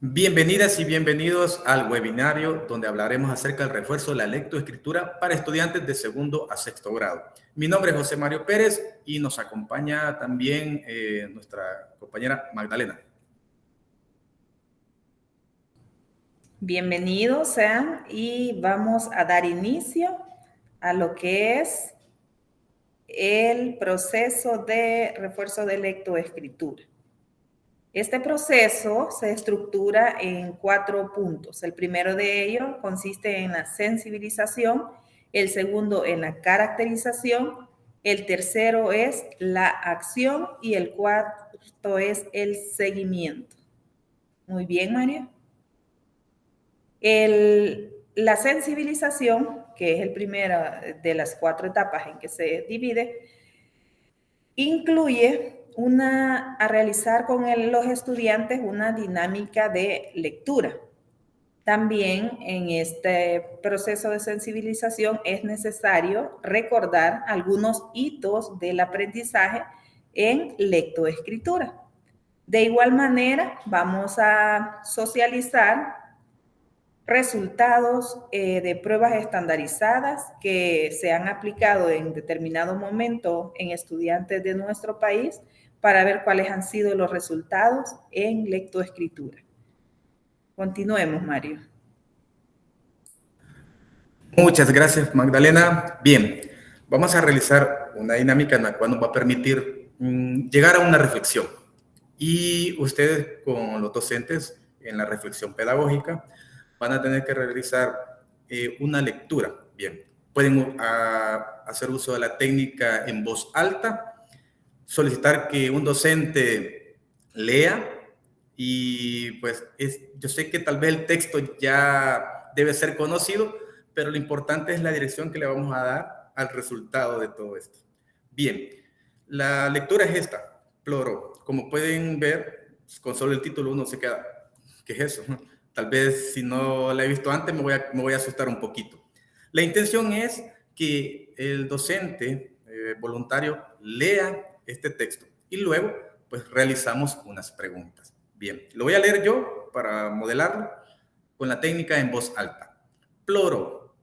Bienvenidas y bienvenidos al webinario donde hablaremos acerca del refuerzo de la lectoescritura para estudiantes de segundo a sexto grado. Mi nombre es José Mario Pérez y nos acompaña también nuestra compañera Magdalena. Bienvenidos sean y vamos a dar inicio a lo que es el proceso de refuerzo de lectoescritura. Este proceso se estructura en 4 puntos. El primero de ellos consiste en la sensibilización, el segundo en la caracterización, el tercero es la acción y el cuarto es el seguimiento. Muy bien, María. La sensibilización, que es el primero de las 4 etapas en que se divide, incluye a realizar con los estudiantes una dinámica de lectura. También en este proceso de sensibilización es necesario recordar algunos hitos del aprendizaje en lectoescritura. De igual manera, vamos a socializar resultados de pruebas estandarizadas que se han aplicado en determinado momento en estudiantes de nuestro país para ver cuáles han sido los resultados en lectoescritura. Continuemos, Mario. Muchas gracias, Magdalena. Bien, vamos a realizar una dinámica en la cual nos va a permitir llegar a una reflexión. Y ustedes, con los docentes en la reflexión pedagógica, van a tener que realizar una lectura. Bien, pueden hacer uso de la técnica en voz alta, solicitar que un docente lea y pues yo sé que tal vez el texto ya debe ser conocido, pero lo importante es la dirección que le vamos a dar al resultado de todo esto. Bien, la lectura es esta, Ploro. Como pueden ver, con solo el título uno se queda, ¿qué es eso? Tal vez si no la he visto antes me voy a asustar un poquito. La intención es que el docente voluntario lea este texto y luego pues realizamos unas preguntas. Bien, lo voy a leer yo para modelarlo con la técnica en voz alta. Ploro.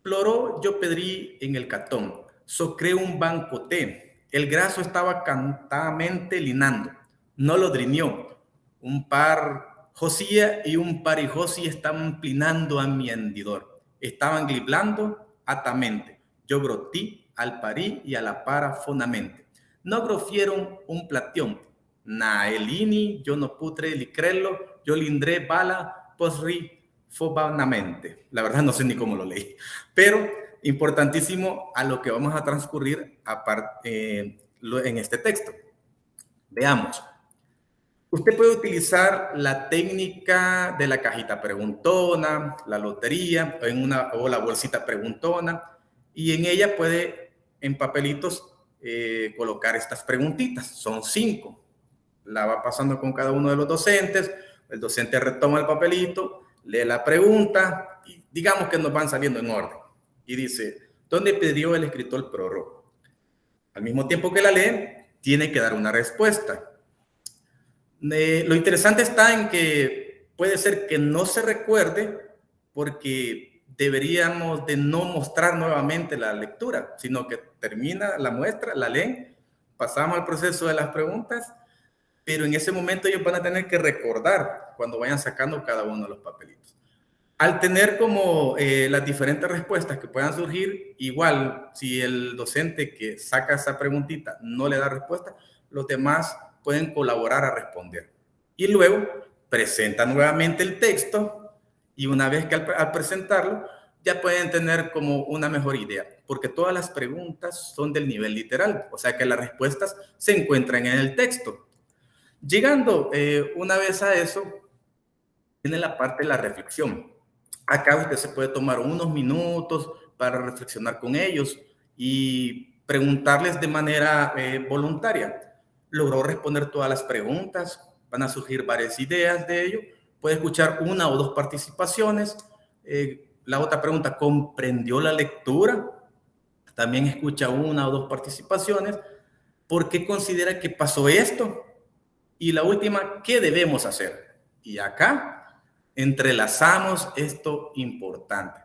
Ploró yo pedrí en el catón, socré un bancoté, el graso estaba cantamente linando, no lo driñó, un par Josía y un par y Josí estaban plinando a mi hendidor, estaban gliblando atamente, yo grotí al parí y a la para fonamente, no grofieron un platión, naelini, yo no putre licrello, yo lindré bala, posri, fobanamente. La verdad no sé ni cómo lo leí, pero importantísimo a lo que vamos a transcurrir en este texto. Veamos. Usted puede utilizar la técnica de la cajita preguntona, la lotería o la bolsita preguntona y en ella puede en papelitos colocar estas preguntitas. Son 5. La va pasando con cada uno de los docentes. El docente retoma el papelito, lee la pregunta y digamos que nos van saliendo en orden. Y dice, ¿dónde pidió el escritor prórrogo? Al mismo tiempo que la lee, tiene que dar una respuesta. Lo interesante está en que puede ser que no se recuerde porque deberíamos de no mostrar nuevamente la lectura, sino que termina la muestra, la leen, pasamos al proceso de las preguntas, pero en ese momento ellos van a tener que recordar cuando vayan sacando cada uno de los papelitos. Al tener como las diferentes respuestas que puedan surgir, igual si el docente que saca esa preguntita no le da respuesta, los demás pueden colaborar a responder. Y luego presenta nuevamente el texto y una vez que al presentarlo ya pueden tener como una mejor idea, porque todas las preguntas son del nivel literal, o sea que las respuestas se encuentran en el texto. Llegando una vez a eso, viene la parte de la reflexión. Acá usted se puede tomar unos minutos para reflexionar con ellos y preguntarles de manera voluntaria. ¿Logró responder todas las preguntas? Van a surgir varias ideas de ello. Puede escuchar una o dos participaciones. La otra pregunta, ¿comprendió la lectura? También escucha una o dos participaciones. ¿Por qué considera que pasó esto? Y la última, ¿qué debemos hacer? Y acá entrelazamos esto importante,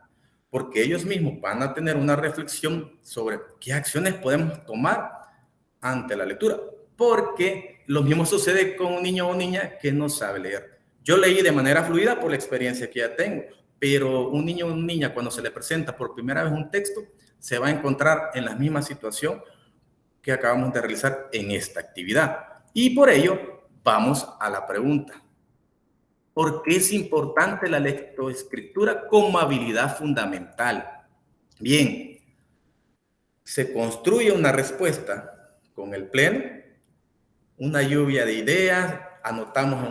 porque ellos mismos van a tener una reflexión sobre qué acciones podemos tomar ante la lectura, porque lo mismo sucede con un niño o niña que no sabe leer. Yo leí de manera fluida por la experiencia que ya tengo, pero un niño o una niña cuando se le presenta por primera vez un texto, se va a encontrar en la misma situación que acabamos de realizar en esta actividad. Y por ello, vamos a la pregunta. ¿Por qué es importante la lectoescritura como habilidad fundamental? Bien, se construye una respuesta con el pleno, una lluvia de ideas, anotamos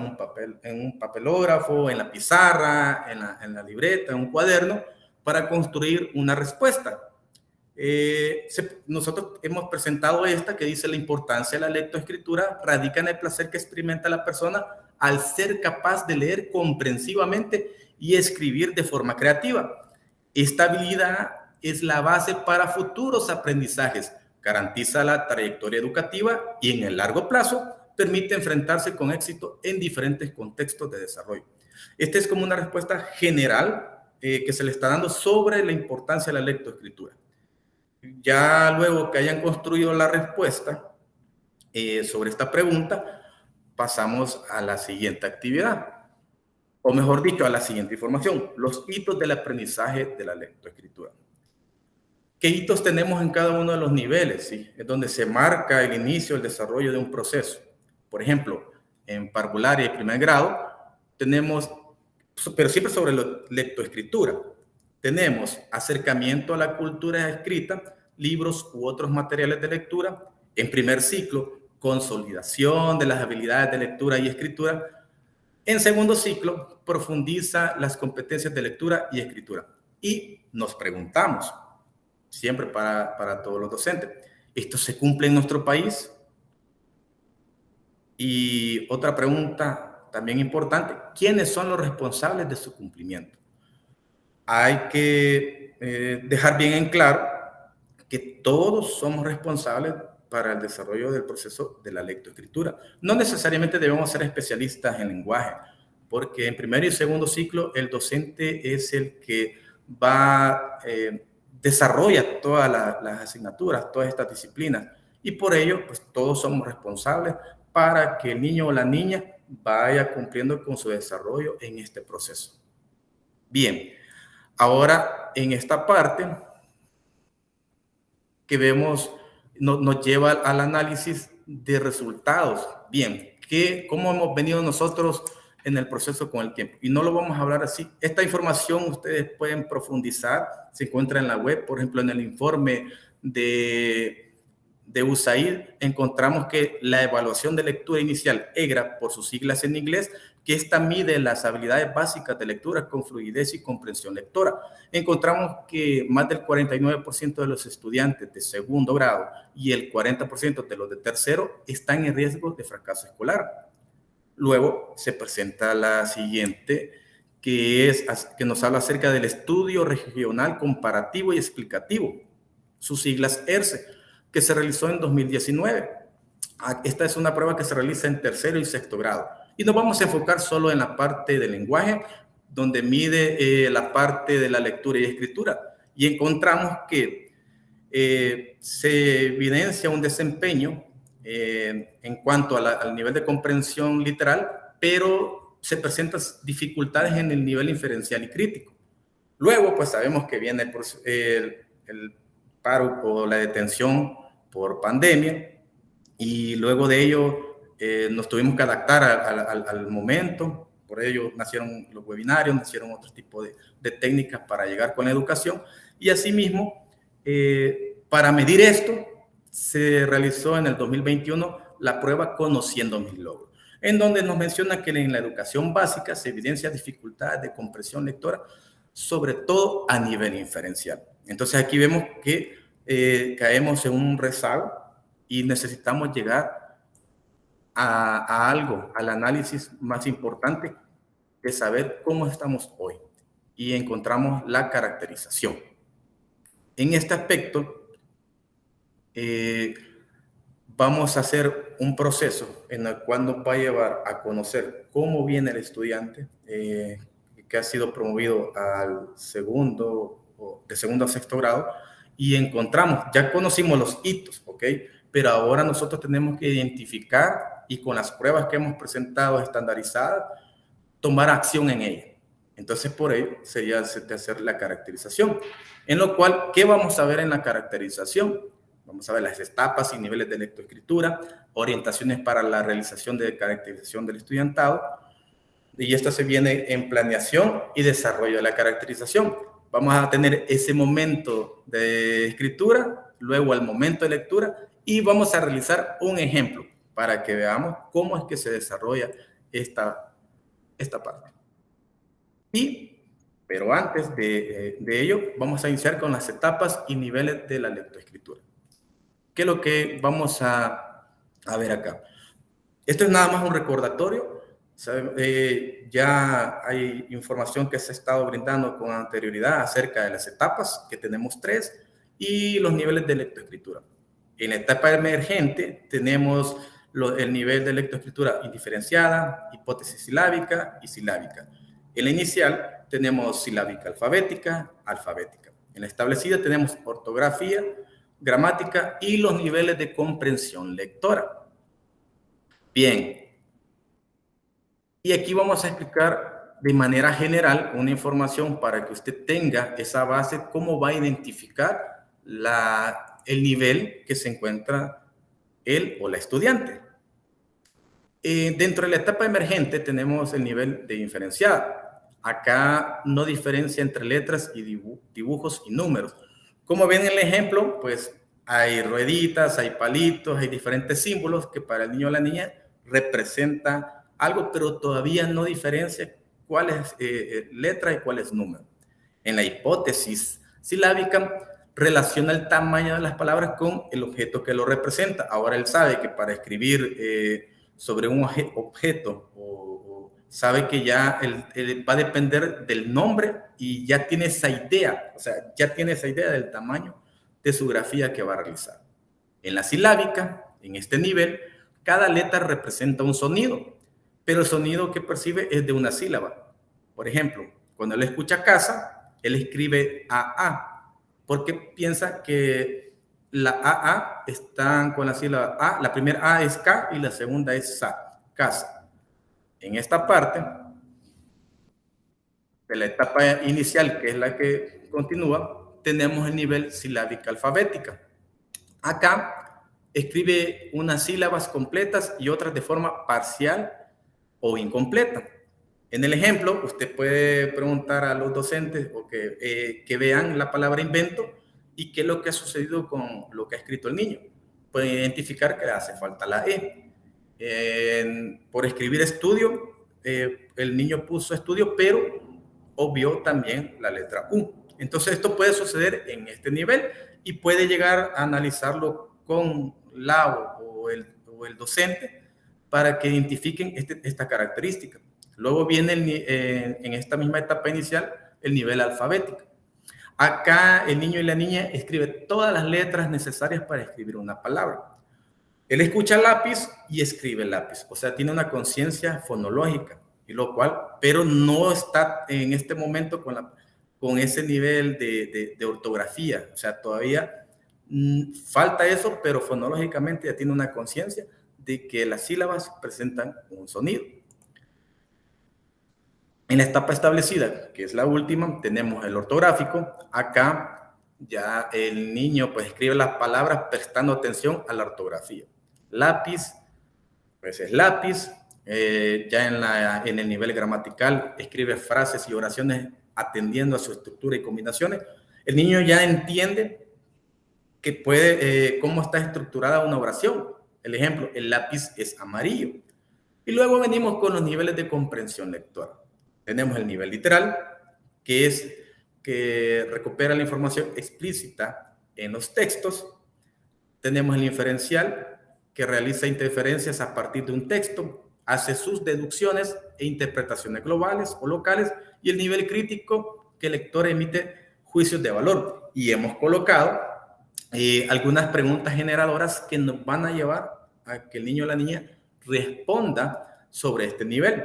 en un papelógrafo, en la pizarra, en la libreta, en un cuaderno, para construir una respuesta. Nosotros hemos presentado esta que dice: la importancia de la lectoescritura radica en el placer que experimenta la persona al ser capaz de leer comprensivamente y escribir de forma creativa. Esta habilidad es la base para futuros aprendizajes, garantiza la trayectoria educativa y en el largo plazo permite enfrentarse con éxito en diferentes contextos de desarrollo. Esta es como una respuesta general que se le está dando sobre la importancia de la lectoescritura. Ya luego que hayan construido la respuesta sobre esta pregunta, pasamos a la siguiente actividad, o mejor dicho, a la siguiente información: los hitos del aprendizaje de la lectoescritura. ¿Qué hitos tenemos en cada uno de los niveles? ¿Sí? Es donde se marca el inicio, el desarrollo de un proceso. Por ejemplo, en parvularia y primer grado tenemos, pero siempre sobre la lectoescritura, tenemos acercamiento a la cultura escrita, libros u otros materiales de lectura. En primer ciclo, consolidación de las habilidades de lectura y escritura. En segundo ciclo, profundiza las competencias de lectura y escritura. Y nos preguntamos, siempre para todos los docentes, ¿esto se cumple en nuestro país? Y otra pregunta también importante: ¿quiénes son los responsables de su cumplimiento? Hay que dejar bien en claro que todos somos responsables para el desarrollo del proceso de la lectoescritura. No necesariamente debemos ser especialistas en lenguaje, porque en primer y segundo ciclo el docente es el que desarrolla todas las asignaturas, todas estas disciplinas, y por ello pues todos somos responsables para que el niño o la niña vaya cumpliendo con su desarrollo en este proceso. Bien, ahora en esta parte que vemos nos lleva al análisis de resultados. Bien, ¿cómo hemos venido nosotros en el proceso con el tiempo? Y no lo vamos a hablar así. Esta información ustedes pueden profundizar, se encuentra en la web. Por ejemplo, en el informe de USAID encontramos que la evaluación de lectura inicial, EGRA, por sus siglas en inglés, que esta mide las habilidades básicas de lectura con fluidez y comprensión lectora. Encontramos que más del 49% de los estudiantes de segundo grado y el 40% de los de tercero están en riesgo de fracaso escolar. Luego se presenta la siguiente, que nos habla acerca del estudio regional comparativo y explicativo, sus siglas ERCE, que se realizó en 2019. Esta es una prueba que se realiza en tercero y sexto grado. Y nos vamos a enfocar solo en la parte del lenguaje, donde mide la parte de la lectura y escritura. Y encontramos que se evidencia un desempeño en cuanto al nivel de comprensión literal, pero se presentan dificultades en el nivel inferencial y crítico. Luego, pues sabemos que viene el paro o la detención por pandemia, y luego de ello nos tuvimos que adaptar al momento. Por ello nacieron los webinarios, nacieron otro tipo de técnicas para llegar con la educación, y asimismo para medir esto se realizó en el 2021 la prueba Conociendo mis logros, en donde nos menciona que en la educación básica se evidencia dificultades de comprensión lectora, sobre todo a nivel inferencial. Entonces aquí vemos que caemos en un rezago y necesitamos llegar a algo, al análisis más importante de saber cómo estamos hoy, y encontramos la caracterización. En este aspecto vamos a hacer un proceso en el cual nos va a llevar a conocer cómo viene el estudiante, que ha sido promovido al segundo, o de segundo a sexto grado, y encontramos, ya conocimos los hitos, ¿ok? Pero ahora nosotros tenemos que identificar y con las pruebas que hemos presentado estandarizadas, tomar acción en ella. Entonces, por ello, sería hacer la caracterización. En lo cual, ¿qué vamos a ver en la caracterización? Vamos a ver las etapas y niveles de lectoescritura, orientaciones para la realización de caracterización del estudiantado, y esto se viene en planeación y desarrollo de la caracterización. Vamos a tener ese momento de escritura, luego el momento de lectura, y vamos a realizar un ejemplo para que veamos cómo es que se desarrolla esta parte. Pero antes de ello, vamos a iniciar con las etapas y niveles de la lectoescritura. ¿Qué es lo que vamos a ver acá? Esto es nada más un recordatorio. Ya hay información que se ha estado brindando con anterioridad acerca de las etapas, que tenemos 3, y los niveles de lectoescritura. En la etapa emergente tenemos el nivel de lectoescritura indiferenciada, hipótesis silábica y silábica. En la inicial tenemos silábica alfabética. En la establecida tenemos ortografía, gramática y los niveles de comprensión lectora. Bien. Y aquí vamos a explicar de manera general una información para que usted tenga esa base, cómo va a identificar el nivel que se encuentra él o la estudiante. Dentro de la etapa emergente tenemos el nivel de diferenciada. Acá no diferencia entre letras y dibujos y números. Como ven en el ejemplo, pues hay rueditas, hay palitos, hay diferentes símbolos que para el niño o la niña representan algo, pero todavía no diferencia cuál es letra y cuál es número. En la hipótesis silábica relaciona el tamaño de las palabras con el objeto que lo representa. Ahora él sabe que para escribir sobre un objeto, sabe que ya él va a depender del nombre y ya tiene esa idea, o sea, ya tiene esa idea del tamaño de su grafía que va a realizar. En la silábica, en este nivel, cada letra representa un sonido, pero el sonido que percibe es de una sílaba. Por ejemplo, cuando él escucha casa, él escribe AA, porque piensa que la AA están con la sílaba A, la primera A es K y la segunda es SA, casa. En esta parte de la etapa inicial, que es la que continúa, tenemos el nivel silábica alfabética. Acá escribe unas sílabas completas y otras de forma parcial o incompleta. En el ejemplo, usted puede preguntar a los docentes o que vean la palabra invento y qué es lo que ha sucedido con lo que ha escrito el niño. Pueden identificar que le hace falta la E. Por escribir estudio, el niño puso estudio, pero obvió también la letra U. Entonces, esto puede suceder en este nivel y puede llegar a analizarlo con la o el docente para que identifiquen esta característica. Luego viene en esta misma etapa inicial el nivel alfabético. Acá el niño y la niña escribe todas las letras necesarias para escribir una palabra. Él escucha lápiz y escribe lápiz, o sea, tiene una conciencia fonológica, y lo cual, pero no está en este momento con ese nivel de ortografía, o sea, todavía falta eso, pero fonológicamente ya tiene una conciencia de que las sílabas presentan un sonido. En la etapa establecida, que es la última, tenemos el ortográfico. Acá ya el niño pues escribe las palabras prestando atención a la ortografía. Lápiz, pues es lápiz. Ya en el nivel gramatical escribe frases y oraciones atendiendo a su estructura y combinaciones. El niño ya entiende que cómo está estructurada una oración. El ejemplo, el lápiz es amarillo. Y luego venimos con los niveles de comprensión lectora. Tenemos el nivel literal, que recupera la información explícita en los textos. Tenemos el inferencial, que realiza interferencias a partir de un texto, hace sus deducciones e interpretaciones globales o locales. Y el nivel crítico, que el lector emite juicios de valor. Y hemos colocado algunas preguntas generadoras que nos van a llevar a que el niño o la niña responda sobre este nivel.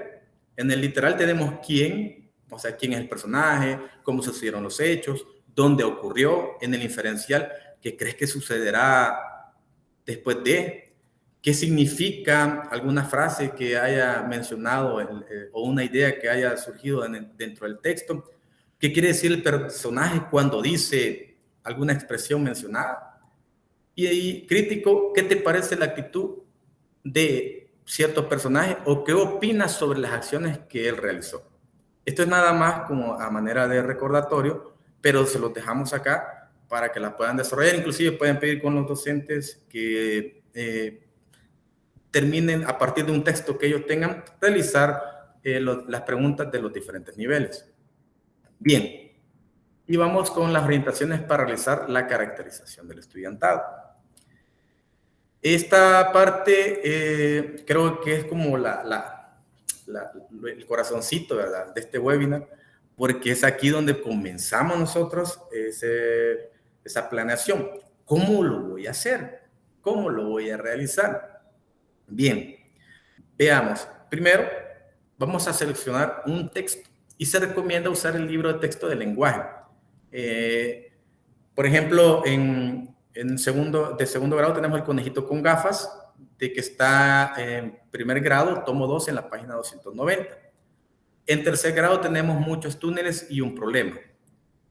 En el literal tenemos quién, o sea, quién es el personaje, cómo sucedieron los hechos, dónde ocurrió. En el inferencial, ¿qué crees que sucederá después de? ¿Qué significa alguna frase que haya mencionado o una idea que haya surgido dentro del texto? ¿Qué quiere decir el personaje cuando dice alguna expresión mencionada? Y ahí, crítico, ¿qué te parece la actitud de cierto personaje o qué opinas sobre las acciones que él realizó? Esto es nada más como a manera de recordatorio, pero se los dejamos acá para que la puedan desarrollar. Inclusive pueden pedir con los docentes que terminen a partir de un texto que ellos tengan, realizar las preguntas de los diferentes niveles. Bien, y vamos con las orientaciones para realizar la caracterización del estudiantado. Esta parte creo que es como el corazoncito, ¿verdad?, de este webinar, porque es aquí donde comenzamos nosotros esa planeación. ¿Cómo lo voy a hacer? ¿Cómo lo voy a realizar? Bien, veamos. Primero, vamos a seleccionar un texto y se recomienda usar el libro de texto de lenguaje. Por ejemplo, de segundo grado tenemos el conejito con gafas, de que está en primer grado, tomo 2 en la página 290. En tercer grado tenemos muchos túneles y un problema.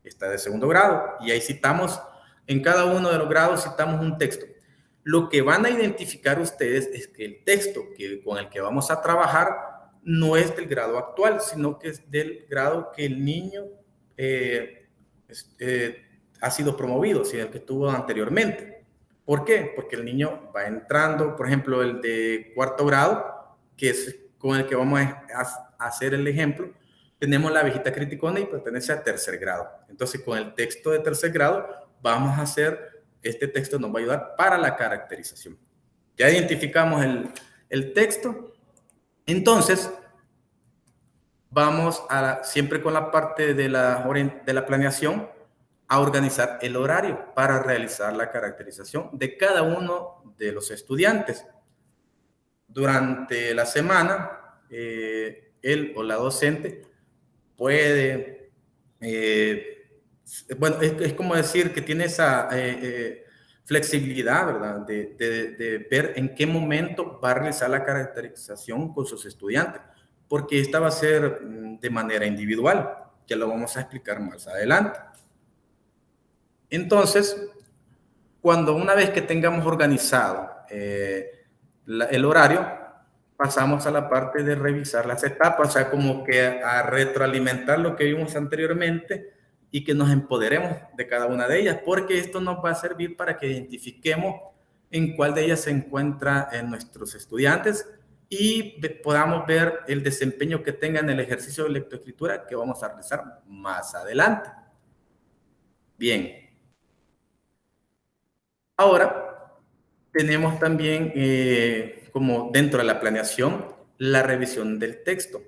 Está de segundo grado y ahí citamos, en cada uno de los grados citamos un texto. Lo que van a identificar ustedes es que el texto con el que vamos a trabajar no es del grado actual, sino que es del grado que el niño ha sido promovido, sino el que estuvo anteriormente. ¿Por qué? Porque el niño va entrando, por ejemplo, el de cuarto grado, que es con el que vamos a hacer el ejemplo, tenemos la abejita criticona y pertenece a tercer grado. Entonces, con el texto de tercer grado, vamos a hacer, este texto nos va a ayudar para la caracterización. Ya identificamos el texto. Entonces, vamos siempre con la parte de la planeación, a organizar el horario para realizar la caracterización de cada uno de los estudiantes. Durante la semana, él o la docente puede, bueno, es como decir que tiene esa flexibilidad, ¿verdad? De ver en qué momento va a realizar la caracterización con sus estudiantes, porque esta va a ser de manera individual, ya lo vamos a explicar más adelante. Entonces, una vez que tengamos organizado el horario, pasamos a la parte de revisar las etapas, o sea, como que a retroalimentar lo que vimos anteriormente y que nos empoderemos de cada una de ellas, porque esto nos va a servir para que identifiquemos en cuál de ellas se encuentra en nuestros estudiantes y podamos ver el desempeño que tengan en el ejercicio de lectoescritura que vamos a realizar más adelante. Bien. Ahora, tenemos también, como dentro de la planeación, la revisión del texto.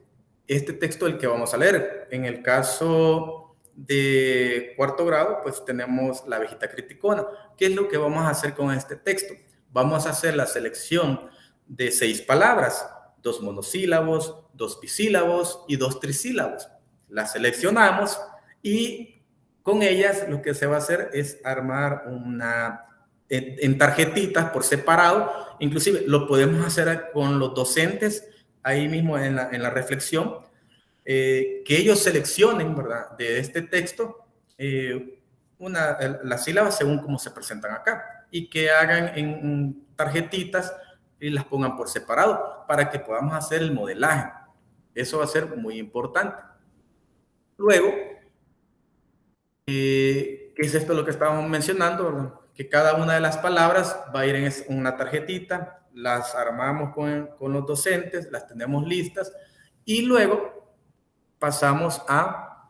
Este texto el que vamos a leer. En el caso de cuarto grado, pues tenemos la abejita criticona. ¿Qué es lo que vamos a hacer con este texto? Vamos a hacer la selección de 6 palabras, 2 monosílabos, 2 bisílabos y 2 trisílabos. Las seleccionamos y con ellas lo que se va a hacer es armar en tarjetitas por separado. Inclusive lo podemos hacer con los docentes ahí mismo en la reflexión, que ellos seleccionen, ¿verdad?, de este texto las sílabas según cómo se presentan acá y que hagan en tarjetitas y las pongan por separado para que podamos hacer el modelaje. Eso va a ser muy importante. Luego, ¿qué es esto lo que estábamos mencionando, ¿verdad? Que cada una de las palabras va a ir en una tarjetita, las armamos con los docentes, las tenemos listas y luego pasamos a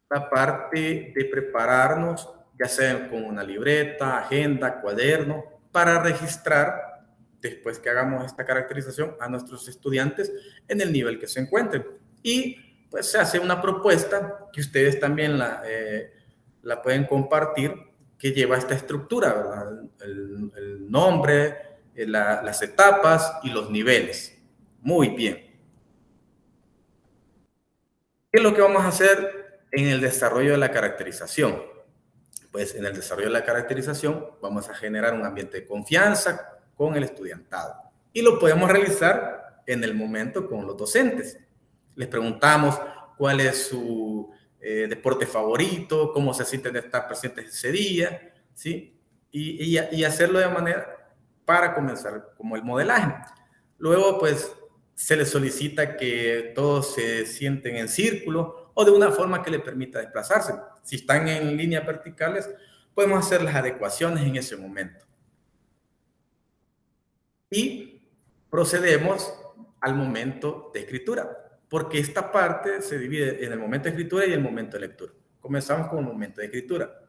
la parte de prepararnos, ya sea con una libreta, agenda, cuaderno, para registrar, después que hagamos esta caracterización, a nuestros estudiantes en el nivel que se encuentren. Y pues se hace una propuesta que ustedes también la pueden compartir, que lleva esta estructura, ¿verdad? El nombre, las etapas y los niveles. Muy bien. ¿Qué es lo que vamos a hacer en el desarrollo de la caracterización? Pues en el desarrollo de la caracterización vamos a generar un ambiente de confianza con el estudiantado. Y lo podemos realizar en el momento con los docentes. Les preguntamos cuál es su deporte favorito, cómo se sienten de estar presentes ese día, ¿sí? Y hacerlo de manera para comenzar como el modelaje. Luego, pues, se les solicita que todos se sienten en círculo o de una forma que le permita desplazarse. Si están en líneas verticales, podemos hacer las adecuaciones en ese momento. Y procedemos al momento de escritura, porque esta parte se divide en el momento de escritura y el momento de lectura. Comenzamos con el momento de escritura.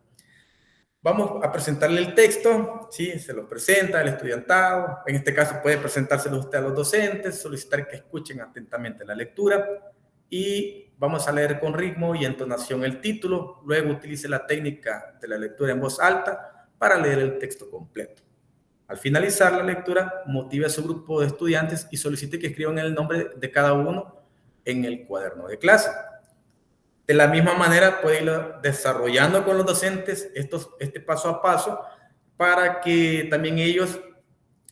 Vamos a presentarle el texto, ¿sí? Se lo presenta el estudiantado. En este caso puede presentárselo usted a los docentes, solicitar que escuchen atentamente la lectura y vamos a leer con ritmo y entonación el título. Luego utilice la técnica de la lectura en voz alta para leer el texto completo. Al finalizar la lectura, motive a su grupo de estudiantes y solicite que escriban el nombre de cada uno en el cuaderno de clase. De la misma manera, puede ir desarrollando con los docentes este paso a paso para que también ellos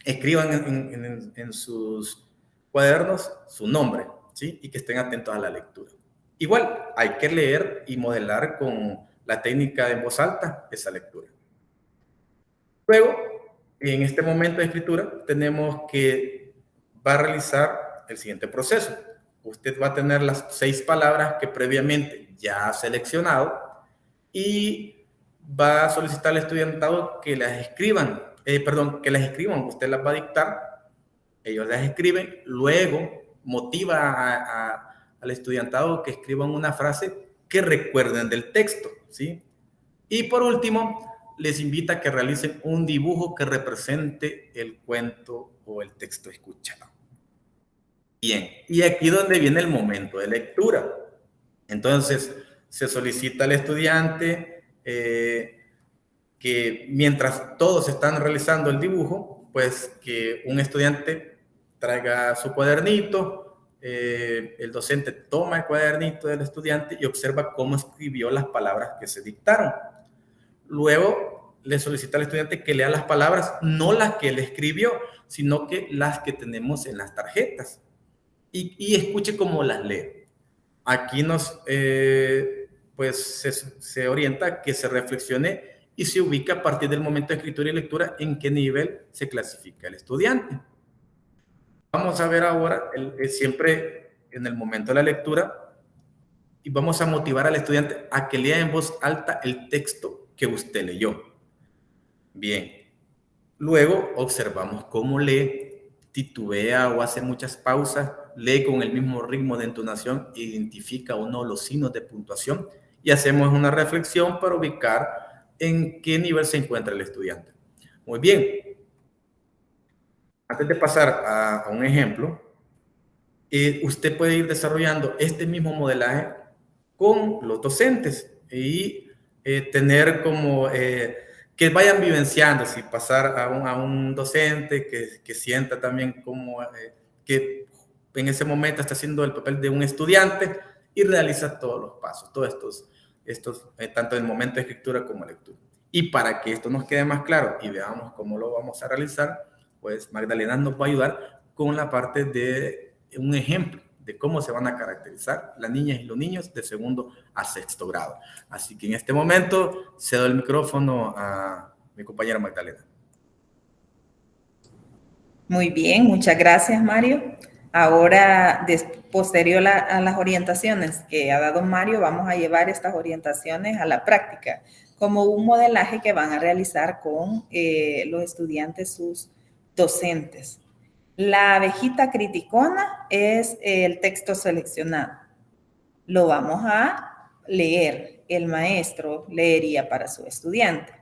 escriban en sus cuadernos su nombre, ¿sí? Y que estén atentos a la lectura. Igual, hay que leer y modelar con la técnica de voz alta esa lectura. Luego, en este momento de escritura, tenemos que va a realizar el siguiente proceso. Usted va a tener las 6 palabras que previamente ya ha seleccionado y va a solicitar al estudiantado que las escriban, usted las va a dictar, ellos las escriben, luego motiva al estudiantado que escriban una frase que recuerden del texto, ¿sí? Y por último, les invita a que realicen un dibujo que represente el cuento o el texto escuchado. Bien, y aquí donde viene el momento de lectura. Entonces, se solicita al estudiante que mientras todos están realizando el dibujo, pues que un estudiante traiga su cuadernito, el docente toma el cuadernito del estudiante y observa cómo escribió las palabras que se dictaron. Luego le solicita al estudiante que lea las palabras, no las que él escribió, sino que las que tenemos en las tarjetas. Y escuche cómo las lee. Aquí se orienta que se reflexione y se ubica a partir del momento de escritura y lectura en qué nivel se clasifica el estudiante. Vamos a ver ahora, siempre en el momento de la lectura, y vamos a motivar al estudiante a que lea en voz alta el texto que usted leyó. Bien. Luego observamos cómo lee, titubea o hace muchas pausas, lee con el mismo ritmo de entonación, identifica o no los signos de puntuación y hacemos una reflexión para ubicar en qué nivel se encuentra el estudiante. Muy bien. Antes de pasar a un ejemplo, usted puede ir desarrollando este mismo modelaje con los docentes y tener como que vayan vivenciando, si pasar a un docente que sienta también como que en ese momento está haciendo el papel de un estudiante y realiza todos los pasos, todos estos tanto en el momento de escritura como lectura. Y para que esto nos quede más claro y veamos cómo lo vamos a realizar, pues Magdalena nos va a ayudar con la parte de un ejemplo de cómo se van a caracterizar las niñas y los niños de 2º a 6º grado. Así que en este momento cedo el micrófono a mi compañera Magdalena. Muy bien, muchas gracias, Mario. Ahora, posterior a las orientaciones que ha dado Mario, vamos a llevar estas orientaciones a la práctica, como un modelaje que van a realizar con los estudiantes, sus docentes. La abejita criticona es el texto seleccionado. Lo vamos a leer. El maestro leería para su estudiante.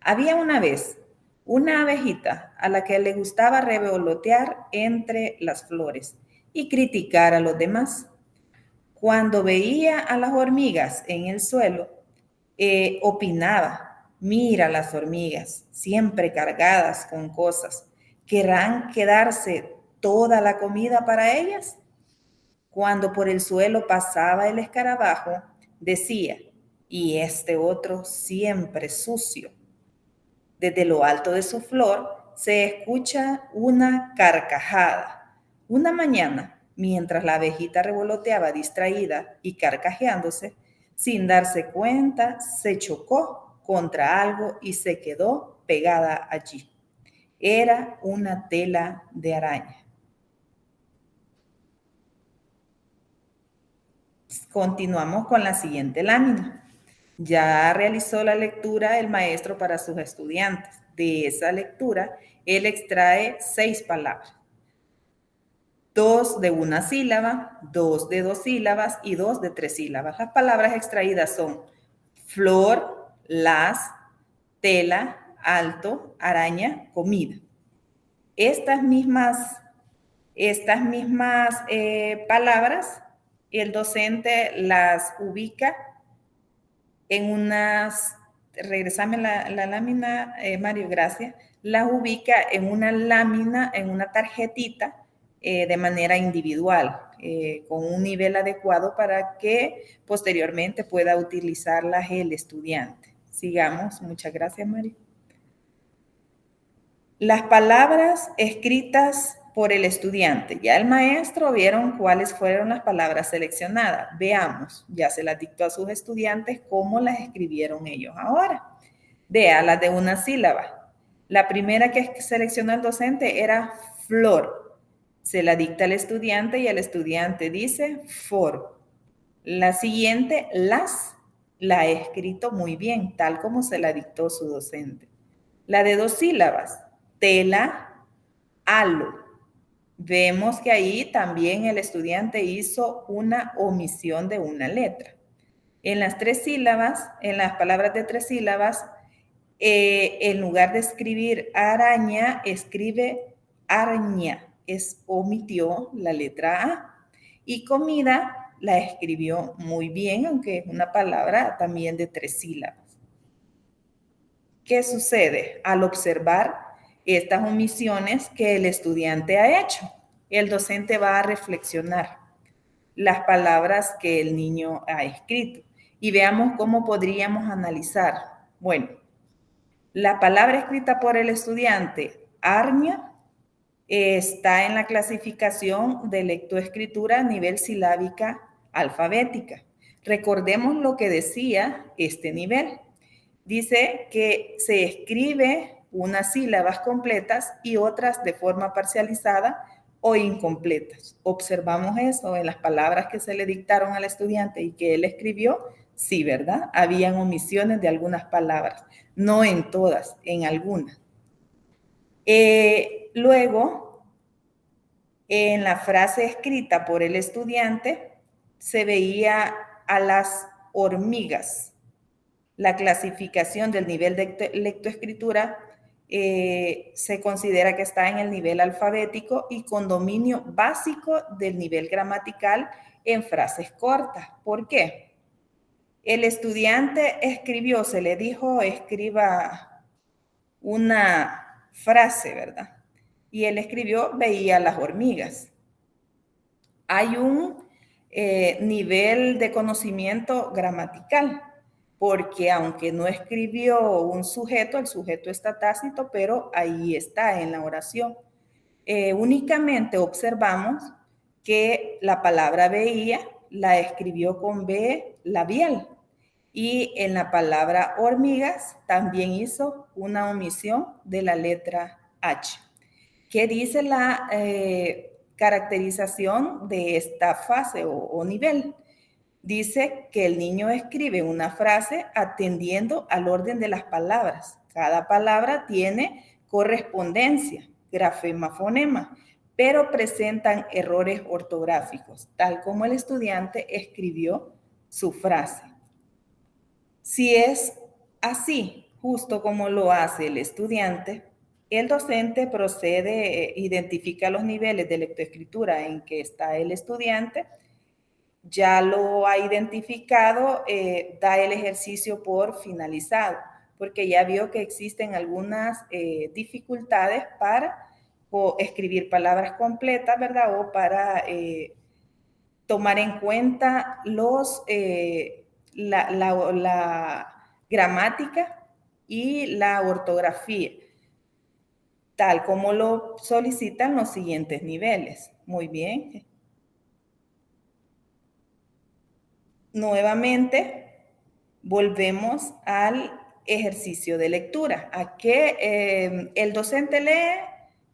Había una vez una abejita a la que le gustaba revolotear entre las flores y criticar a los demás. Cuando veía a las hormigas en el suelo, opinaba: mira las hormigas, siempre cargadas con cosas. ¿Querrán quedarse toda la comida para ellas? Cuando por el suelo pasaba el escarabajo, decía, y este otro siempre sucio. Desde lo alto de su flor se escucha una carcajada. Una mañana, mientras la abejita revoloteaba distraída y carcajeándose, sin darse cuenta, se chocó contra algo y se quedó pegada allí. Era una tela de araña. Continuamos con la siguiente lámina. Ya realizó la lectura el maestro para sus estudiantes. De esa lectura, él extrae 6 palabras. 2 de una sílaba, 2 de 2 sílabas y 2 de 3 sílabas. Las palabras extraídas son flor, las, tela, alto, araña, comida. Estas mismas palabras, el docente las ubica en unas, regresame la lámina, Mario, gracias, las ubica en una lámina, en una tarjetita, de manera individual, con un nivel adecuado para que posteriormente pueda utilizarlas el estudiante. Sigamos, muchas gracias, Mario. Las palabras escritas por el estudiante. Ya el maestro vieron cuáles fueron las palabras seleccionadas. Veamos, ya se las dictó a sus estudiantes cómo las escribieron ellos ahora. Vea las de una sílaba. La primera que seleccionó el docente era flor. Se la dicta al estudiante y el estudiante dice for. La siguiente, las, la he escrito muy bien, tal como se la dictó su docente. La de 2 sílabas, tela, halo. Vemos que ahí también el estudiante hizo una omisión de una letra. En las 3 sílabas, en las palabras de 3 sílabas, en lugar de escribir araña, escribe araña. Omitió la letra A. Y comida la escribió muy bien, aunque es una palabra también de 3 sílabas. ¿Qué sucede al observar estas omisiones que el estudiante ha hecho? El docente va a reflexionar las palabras que el niño ha escrito y veamos cómo podríamos analizar. Bueno, la palabra escrita por el estudiante, arña, está en la clasificación de lectoescritura a nivel silábica alfabética. Recordemos lo que decía este nivel. Dice que se escribe unas sílabas completas y otras de forma parcializada o incompletas. Observamos eso en las palabras que se le dictaron al estudiante y que él escribió. Sí, ¿verdad? Habían omisiones de algunas palabras, no en todas, en algunas. Luego, en la frase escrita por el estudiante, se veía a las hormigas. La clasificación del nivel de lectoescritura se considera que está en el nivel alfabético y con dominio básico del nivel gramatical en frases cortas. ¿Por qué? El estudiante escribió, se le dijo, escriba una frase, ¿verdad? Y él escribió, veía las hormigas. Hay un nivel de conocimiento gramatical, porque aunque no escribió un sujeto, el sujeto está tácito, pero ahí está en la oración. Únicamente observamos que la palabra veía la escribió con B labial y en la palabra hormigas también hizo una omisión de la letra H. ¿Qué dice la caracterización de esta fase o nivel? Dice que el niño escribe una frase atendiendo al orden de las palabras. Cada palabra tiene correspondencia, grafema, fonema, pero presentan errores ortográficos, tal como el estudiante escribió su frase. Si es así, justo como lo hace el estudiante, el docente procede, identifica los niveles de lectoescritura en que está el estudiante, ya lo ha identificado, da el ejercicio por finalizado, porque ya vio que existen algunas dificultades para escribir palabras completas, ¿verdad? O para tomar en cuenta la gramática y la ortografía, tal como lo solicitan los siguientes niveles. Muy bien. Nuevamente, volvemos al ejercicio de lectura. A que el docente lee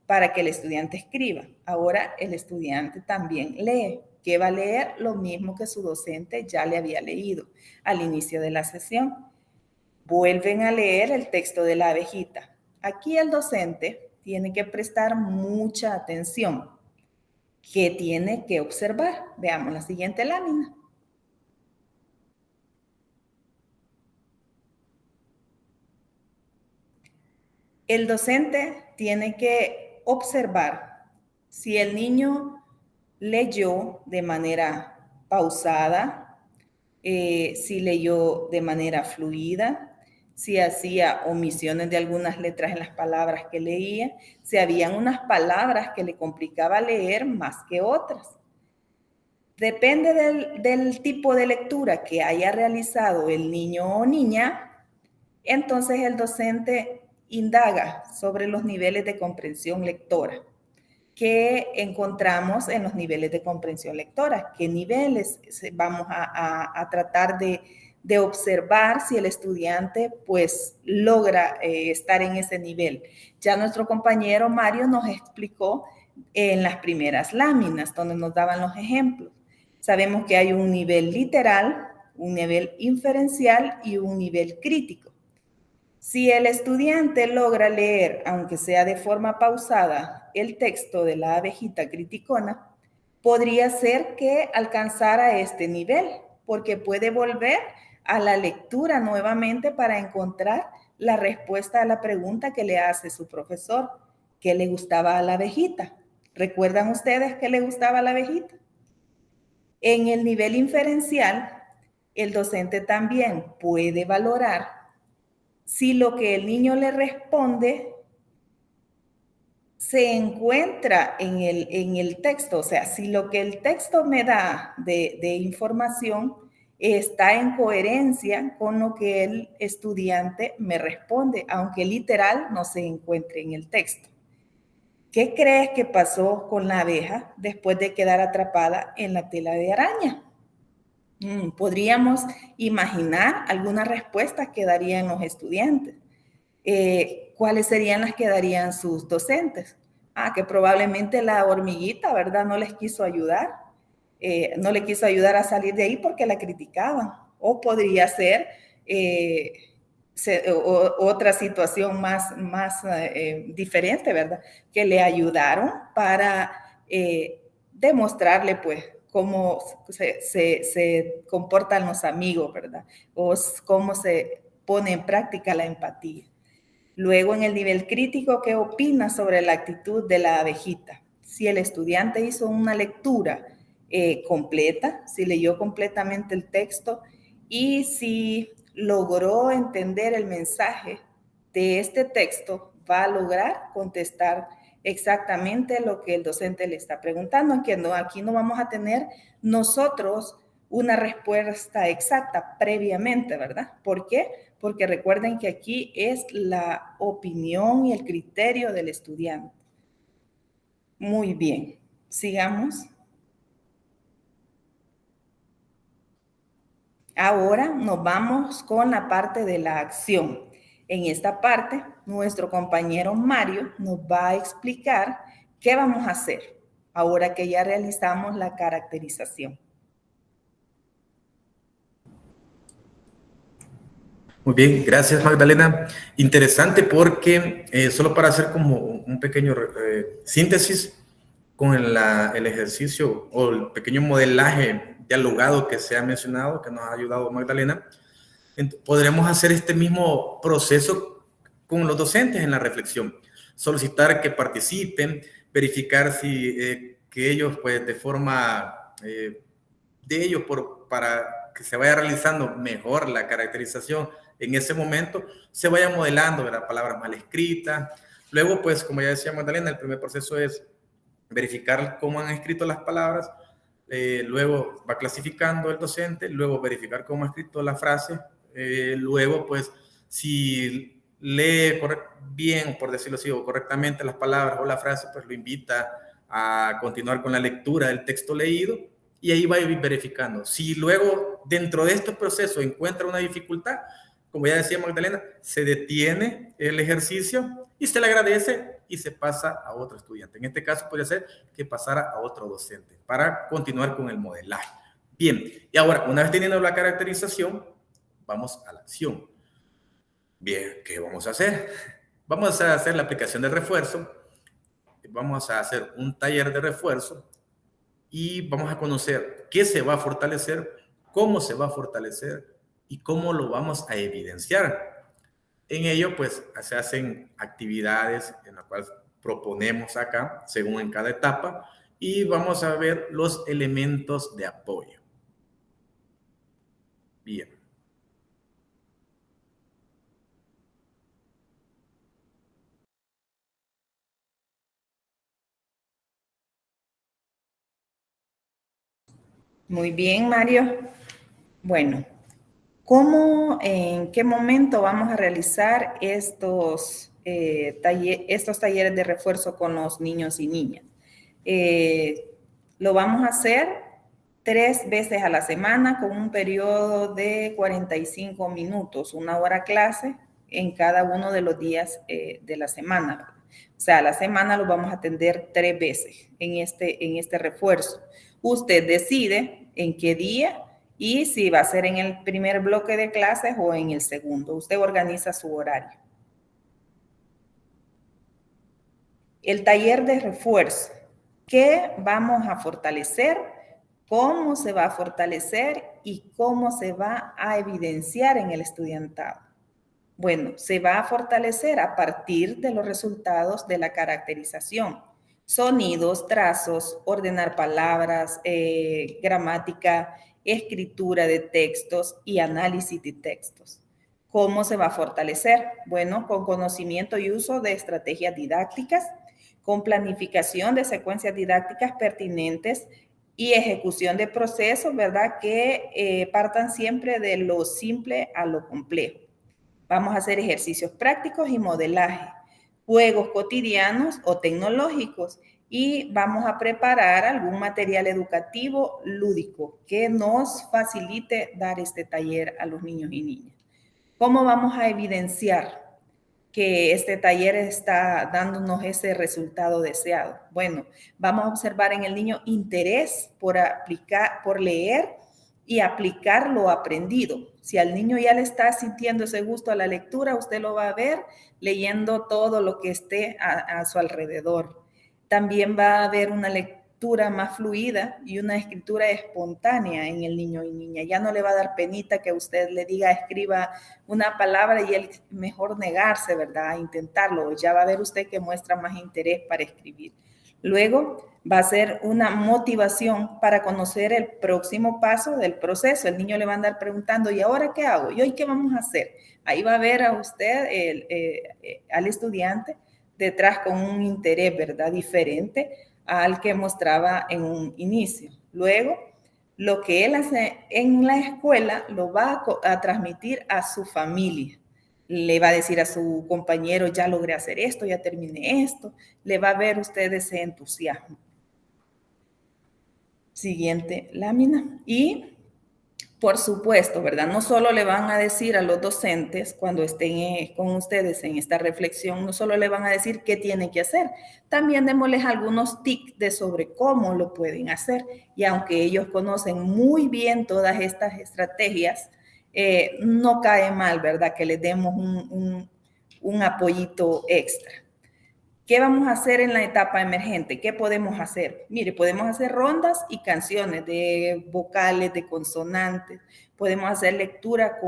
para que el estudiante escriba. Ahora el estudiante también lee. ¿Qué va a leer? Lo mismo que su docente ya le había leído al inicio de la sesión. Vuelven a leer el texto de la abejita. Aquí el docente tiene que prestar mucha atención. ¿Qué tiene que observar? Veamos la siguiente lámina. El docente tiene que observar si el niño leyó de manera pausada, si leyó de manera fluida, si hacía omisiones de algunas letras en las palabras que leía, si habían unas palabras que le complicaba leer más que otras. Depende del tipo de lectura que haya realizado el niño o niña, entonces el docente indaga sobre los niveles de comprensión lectora. ¿Qué encontramos en los niveles de comprensión lectora? ¿Qué niveles vamos a tratar de observar si el estudiante pues logra estar en ese nivel? Ya nuestro compañero Mario nos explicó en las primeras láminas donde nos daban los ejemplos. Sabemos que hay un nivel literal, un nivel inferencial y un nivel crítico. Si el estudiante logra leer, aunque sea de forma pausada, el texto de la abejita criticona, podría ser que alcanzara este nivel, porque puede volver a la lectura nuevamente para encontrar la respuesta a la pregunta que le hace su profesor. ¿Qué le gustaba a la abejita? ¿Recuerdan ustedes qué le gustaba a la abejita? En el nivel inferencial, el docente también puede valorar si lo que el niño le responde se encuentra en el texto, o sea, si lo que el texto me da de información está en coherencia con lo que el estudiante me responde, aunque literal no se encuentre en el texto. ¿Qué crees que pasó con la abeja después de quedar atrapada en la tela de araña? Podríamos imaginar algunas respuestas que darían los estudiantes. ¿Cuáles serían las que darían sus docentes? Que probablemente la hormiguita, ¿verdad? No les quiso ayudar. No le quiso ayudar a salir de ahí porque la criticaban. O podría ser otra situación más diferente, ¿verdad? Que le ayudaron para demostrarle, pues, cómo se comportan los amigos, ¿verdad? O cómo se pone en práctica la empatía. Luego, en el nivel crítico, ¿qué opina sobre la actitud de la abejita? Si el estudiante hizo una lectura completa, si leyó completamente el texto y si logró entender el mensaje de este texto, va a lograr contestar exactamente lo que el docente le está preguntando, aunque aquí no vamos a tener nosotros una respuesta exacta previamente, ¿verdad? ¿Por qué? Porque recuerden que aquí es la opinión y el criterio del estudiante. Muy bien, sigamos. Ahora nos vamos con la parte de la acción. En esta parte, nuestro compañero Mario nos va a explicar qué vamos a hacer ahora que ya realizamos la caracterización. Muy bien, gracias Magdalena. Interesante porque solo para hacer como un pequeño síntesis con el ejercicio o el pequeño modelaje dialogado que se ha mencionado, que nos ha ayudado Magdalena, podremos hacer este mismo proceso con los docentes en la reflexión. Solicitar que participen, verificar si que ellos, pues de forma de ellos, para que se vaya realizando mejor la caracterización en ese momento, se vaya modelando, ¿verdad? Palabras mal escritas, Luego, pues, como ya decía Magdalena, el primer proceso es verificar cómo han escrito las palabras, luego va clasificando el docente, luego verificar cómo ha escrito la frase, luego, pues, si lee bien, por decirlo así, o correctamente las palabras o la frase, pues lo invita a continuar con la lectura del texto leído y ahí va a ir verificando. Si luego, dentro de este proceso, encuentra una dificultad, como ya decía Magdalena, se detiene el ejercicio y se le agradece y se pasa a otro estudiante. En este caso podría ser que pasara a otro docente para continuar con el modelaje. Bien, y ahora, una vez teniendo la caracterización, vamos a la acción. Bien, ¿qué vamos a hacer? Vamos a hacer la aplicación del refuerzo, vamos a hacer un taller de refuerzo y vamos a conocer qué se va a fortalecer, cómo se va a fortalecer y cómo lo vamos a evidenciar. En ello, pues, se hacen actividades en las cuales proponemos acá, según en cada etapa, y vamos a ver los elementos de apoyo. Bien. Muy bien, Mario. Bueno, en qué momento vamos a realizar estos talleres de refuerzo con los niños y niñas? Lo vamos a hacer 3 veces a la semana con un periodo de 45 minutos, 1 hora clase en cada uno de los días de la semana. O sea, a la semana lo vamos a atender 3 veces en este refuerzo. Usted decide en qué día y si va a ser en el primer bloque de clases o en el segundo. Usted organiza su horario. El taller de refuerzo. ¿Qué vamos a fortalecer? ¿Cómo se va a fortalecer? ¿Y cómo se va a evidenciar en el estudiantado? Bueno, se va a fortalecer a partir de los resultados de la caracterización. Sonidos, trazos, ordenar palabras, gramática, escritura de textos y análisis de textos. ¿Cómo se va a fortalecer? Bueno, con conocimiento y uso de estrategias didácticas, con planificación de secuencias didácticas pertinentes y ejecución de procesos, ¿verdad? Que partan siempre de lo simple a lo complejo. Vamos a hacer ejercicios prácticos y modelaje, juegos cotidianos o tecnológicos y vamos a preparar algún material educativo lúdico que nos facilite dar este taller a los niños y niñas. ¿Cómo vamos a evidenciar que este taller está dándonos ese resultado deseado? Bueno, vamos a observar en el niño interés por leer y aplicar lo aprendido. Si al niño ya le está sintiendo ese gusto a la lectura, usted lo va a ver leyendo todo lo que esté a su alrededor. También va a haber una lectura más fluida y una escritura espontánea en el niño y niña. Ya no le va a dar penita que usted le diga, escriba una palabra y él mejor negarse, ¿verdad? A intentarlo. Ya va a ver usted que muestra más interés para escribir. Luego va a ser una motivación para conocer el próximo paso del proceso. El niño le va a andar preguntando, ¿y ahora qué hago? ¿Y hoy qué vamos a hacer? Ahí va a ver a usted, al estudiante, detrás con un interés, ¿verdad? Diferente al que mostraba en un inicio. Luego, lo que él hace en la escuela lo va a transmitir a su familia. Le va a decir a su compañero, ya logré hacer esto, ya terminé esto. Le va a ver usted ese entusiasmo. Siguiente lámina. Y, por supuesto, ¿verdad? No solo le van a decir a los docentes cuando estén con ustedes en esta reflexión, no solo le van a decir qué tienen que hacer, también démosles algunos tips de sobre cómo lo pueden hacer. Y aunque ellos conocen muy bien todas estas estrategias, no cae mal, ¿verdad? Que les demos un apoyito extra. ¿Qué vamos a hacer en la etapa emergente? ¿Qué podemos hacer? Mire, podemos hacer rondas y canciones de vocales, de consonantes. Podemos hacer lectura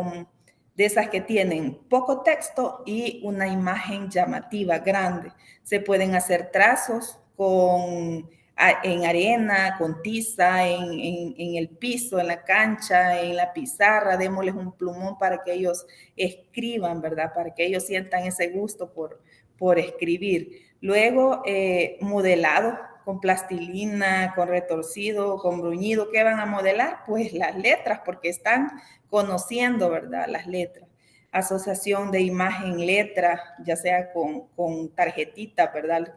de esas que tienen poco texto y una imagen llamativa grande. Se pueden hacer trazos en arena, con tiza, en el piso, en la cancha, en la pizarra. Démosles un plumón para que ellos escriban, ¿verdad? Para que ellos sientan ese gusto por por escribir. Luego, modelado con plastilina, con retorcido, con bruñido. ¿Qué van a modelar? Pues las letras, porque están conociendo, ¿verdad? Las letras. Asociación de imagen-letra, ya sea con tarjetita, ¿verdad?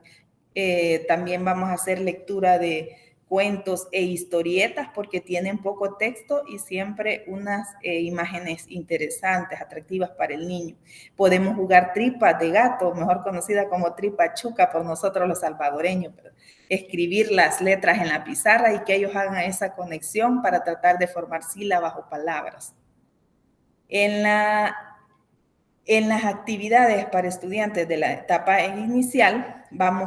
También vamos a hacer lectura de cuentos e historietas porque tienen poco texto y siempre unas imágenes interesantes, atractivas para el niño. Podemos jugar tripas de gato, mejor conocida como tripa chuca por nosotros los salvadoreños, pero escribir las letras en la pizarra y que ellos hagan esa conexión para tratar de formar sílabas o palabras. En las actividades para estudiantes de la etapa inicial,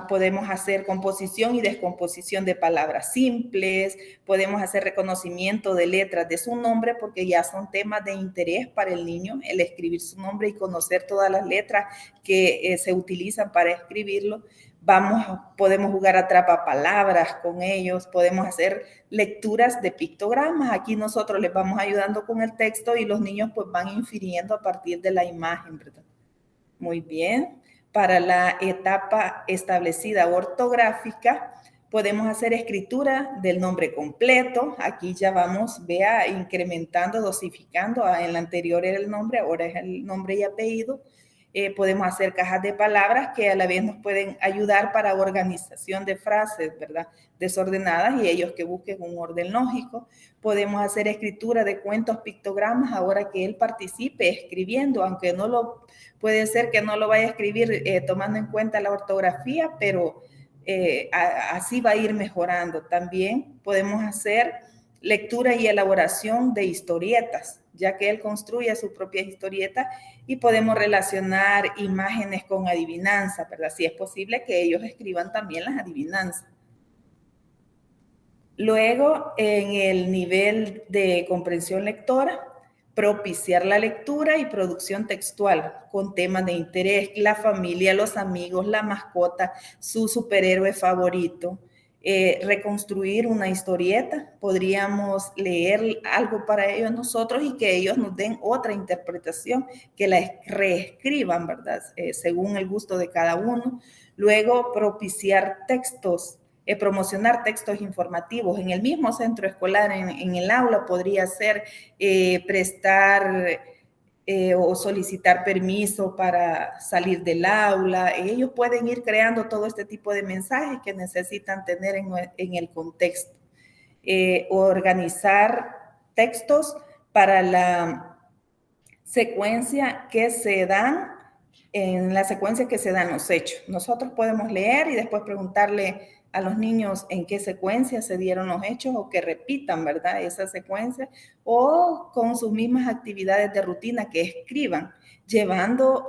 podemos hacer composición y descomposición de palabras simples, podemos hacer reconocimiento de letras de su nombre, porque ya son temas de interés para el niño, el escribir su nombre y conocer todas las letras que se utilizan para escribirlo. Podemos jugar atrapapalabras con ellos, podemos hacer lecturas de pictogramas. Aquí nosotros les vamos ayudando con el texto y los niños pues van infiriendo a partir de la imagen, ¿verdad? Muy bien. Para la etapa establecida ortográfica, podemos hacer escritura del nombre completo. Aquí ya vamos, vea, incrementando, dosificando. En la anterior era el nombre, ahora es el nombre y apellido. Podemos hacer cajas de palabras que a la vez nos pueden ayudar para organización de frases, ¿verdad? Desordenadas y ellos que busquen un orden lógico. Podemos hacer escritura de cuentos, pictogramas, ahora que él participe escribiendo, aunque puede ser que no lo vaya a escribir tomando en cuenta la ortografía, pero así va a ir mejorando. También podemos hacer lectura y elaboración de historietas, ya que él construye su propia historieta y podemos relacionar imágenes con adivinanza, ¿verdad? Si es posible que ellos escriban también las adivinanzas. Luego, en el nivel de comprensión lectora, propiciar la lectura y producción textual con temas de interés, la familia, los amigos, la mascota, su superhéroe favorito. Reconstruir una historieta, podríamos leer algo para ellos nosotros y que ellos nos den otra interpretación, que la reescriban, ¿verdad? Según el gusto de cada uno. Luego, propiciar textos, promocionar textos informativos. En el mismo centro escolar, en el aula, podría ser prestar o solicitar permiso para salir del aula. Ellos pueden ir creando todo este tipo de mensajes que necesitan tener en el contexto. Organizar textos para la secuencia que se dan, en la secuencia que se dan los hechos. Nosotros podemos leer y después preguntarle a los niños en qué secuencia se dieron los hechos o que repitan, ¿verdad? Esa secuencia o con sus mismas actividades de rutina que escriban, llevando,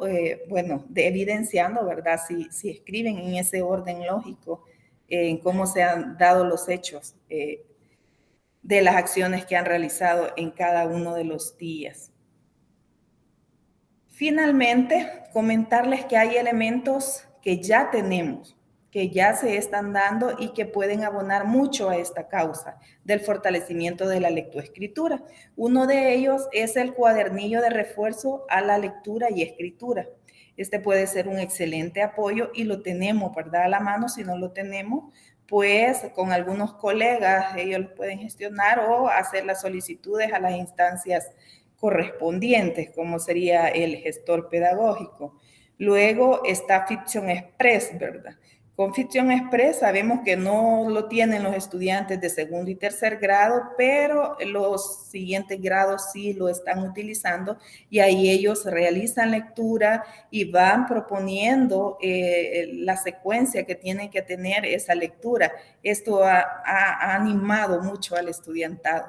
evidenciando, ¿verdad? Si escriben en ese orden lógico, en cómo se han dado los hechos de las acciones que han realizado en cada uno de los días. Finalmente, comentarles que hay elementos que ya tenemos, que ya se están dando y que pueden abonar mucho a esta causa del fortalecimiento de la lectoescritura. Uno de ellos es el cuadernillo de refuerzo a la lectura y escritura. Este puede ser un excelente apoyo y lo tenemos, ¿verdad? A la mano. Si no lo tenemos, pues con algunos colegas ellos lo pueden gestionar o hacer las solicitudes a las instancias correspondientes, como sería el gestor pedagógico. Luego está Fiction Express, ¿verdad? Con Fiction Express sabemos que no lo tienen los estudiantes de segundo y tercer grado, pero los siguientes grados sí lo están utilizando y ahí ellos realizan lectura y van proponiendo la secuencia que tienen que tener esa lectura. Esto ha animado mucho al estudiantado.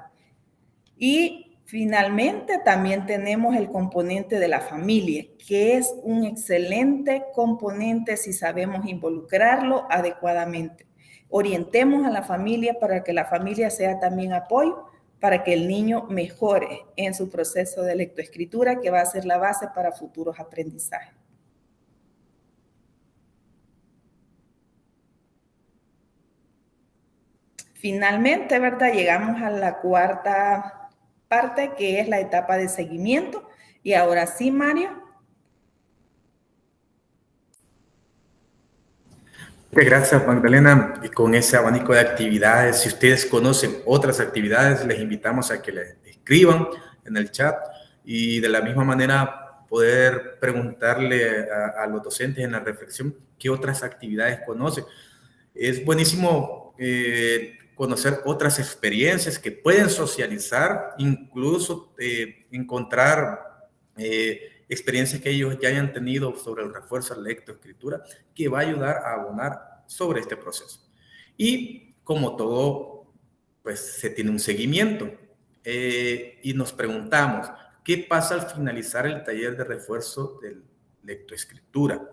Y finalmente, también tenemos el componente de la familia, que es un excelente componente si sabemos involucrarlo adecuadamente. Orientemos a la familia para que la familia sea también apoyo, para que el niño mejore en su proceso de lectoescritura, que va a ser la base para futuros aprendizajes. Finalmente, ¿verdad? Llegamos a la cuarta parte, que es la etapa de seguimiento. Y ahora sí, Mario. Muchas gracias, Magdalena. Y con ese abanico de actividades, si ustedes conocen otras actividades, les invitamos a que les escriban en el chat y de la misma manera poder preguntarle a los docentes en la reflexión qué otras actividades conocen. Es buenísimo conocer otras experiencias que pueden socializar, incluso encontrar experiencias que ellos ya hayan tenido sobre el refuerzo de la lectoescritura, que va a ayudar a abonar sobre este proceso. Y como todo, pues se tiene un seguimiento. Y nos preguntamos, ¿qué pasa al finalizar el taller de refuerzo de lectoescritura?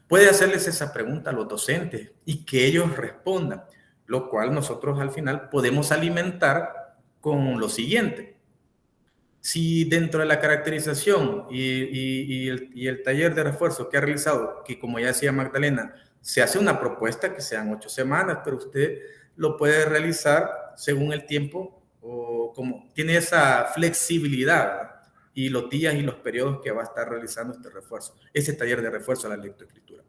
Puede hacerles esa pregunta a los docentes y que ellos respondan, lo cual nosotros al final podemos alimentar con lo siguiente. Si dentro de la caracterización y el taller de refuerzo que ha realizado, que como ya decía Magdalena, se hace una propuesta que sean 8 semanas, pero usted lo puede realizar según el tiempo o como tiene esa flexibilidad, ¿verdad? Y los días y los periodos que va a estar realizando este refuerzo, ese taller de refuerzo a la lectoescritura.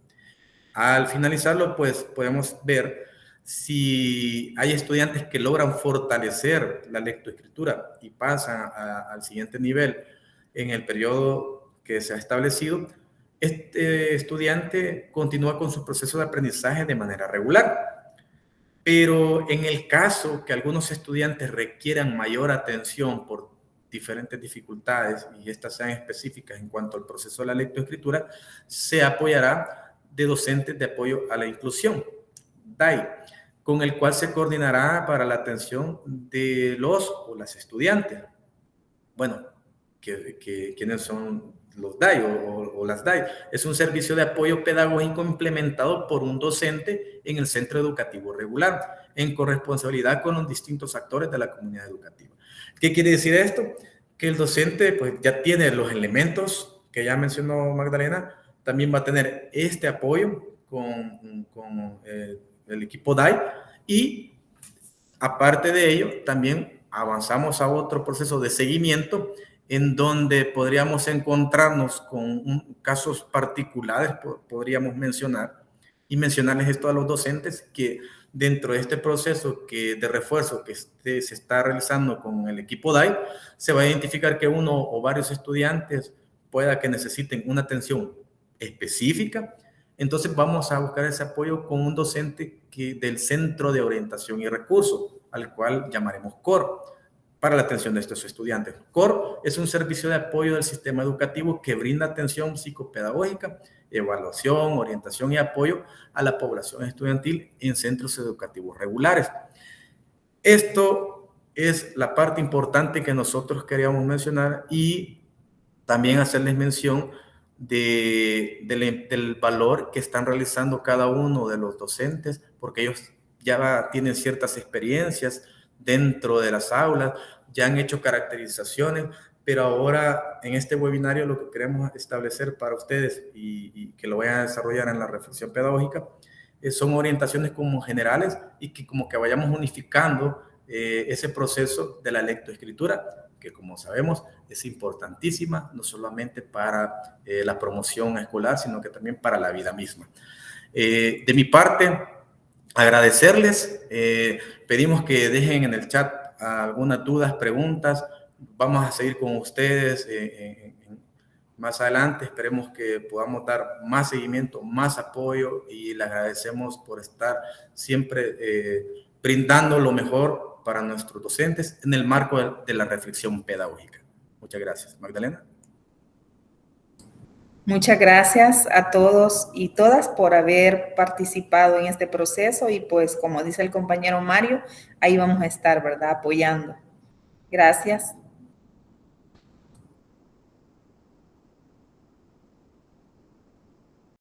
Al finalizarlo, pues podemos ver si hay estudiantes que logran fortalecer la lectoescritura y pasan al siguiente nivel en el periodo que se ha establecido. Este estudiante continúa con su proceso de aprendizaje de manera regular. Pero en el caso que algunos estudiantes requieran mayor atención por diferentes dificultades y estas sean específicas en cuanto al proceso de la lectoescritura, se apoyará de docentes de apoyo a la inclusión, DAI, con el cual se coordinará para la atención de los o las estudiantes. Bueno, ¿quiénes son los DAI o las DAI? Es un servicio de apoyo pedagógico implementado por un docente en el centro educativo regular, en corresponsabilidad con los distintos actores de la comunidad educativa. ¿Qué quiere decir esto? Que el docente pues, ya tiene los elementos que ya mencionó Magdalena, también va a tener este apoyo con el equipo DAI y aparte de ello también avanzamos a otro proceso de seguimiento en donde podríamos encontrarnos con casos particulares, podríamos mencionar, y mencionarles esto a los docentes, que dentro de este proceso de refuerzo que se está realizando con el equipo DAI, se va a identificar que uno o varios estudiantes pueda que necesiten una atención específica. Entonces vamos a buscar ese apoyo con un docente del Centro de Orientación y Recursos, al cual llamaremos COR, para la atención de estos estudiantes. COR es un servicio de apoyo del sistema educativo que brinda atención psicopedagógica, evaluación, orientación y apoyo a la población estudiantil en centros educativos regulares. Esto es la parte importante que nosotros queríamos mencionar y también hacerles mención del valor que están realizando cada uno de los docentes, porque ellos ya tienen ciertas experiencias dentro de las aulas, ya han hecho caracterizaciones, pero ahora en este webinario lo que queremos establecer para ustedes y que lo voy a desarrollar en la reflexión pedagógica son orientaciones como generales y que como que vayamos unificando ese proceso de la lectoescritura, que como sabemos es importantísima, no solamente para la promoción escolar, sino que también para la vida misma. De mi parte, agradecerles, pedimos que dejen en el chat algunas dudas, preguntas, vamos a seguir con ustedes más adelante, esperemos que podamos dar más seguimiento, más apoyo y les agradecemos por estar siempre brindando lo mejor para nuestros docentes en el marco de la reflexión pedagógica. Muchas gracias. Magdalena. Muchas gracias a todos y todas por haber participado en este proceso y pues como dice el compañero Mario, ahí vamos a estar, ¿verdad? Apoyando. Gracias.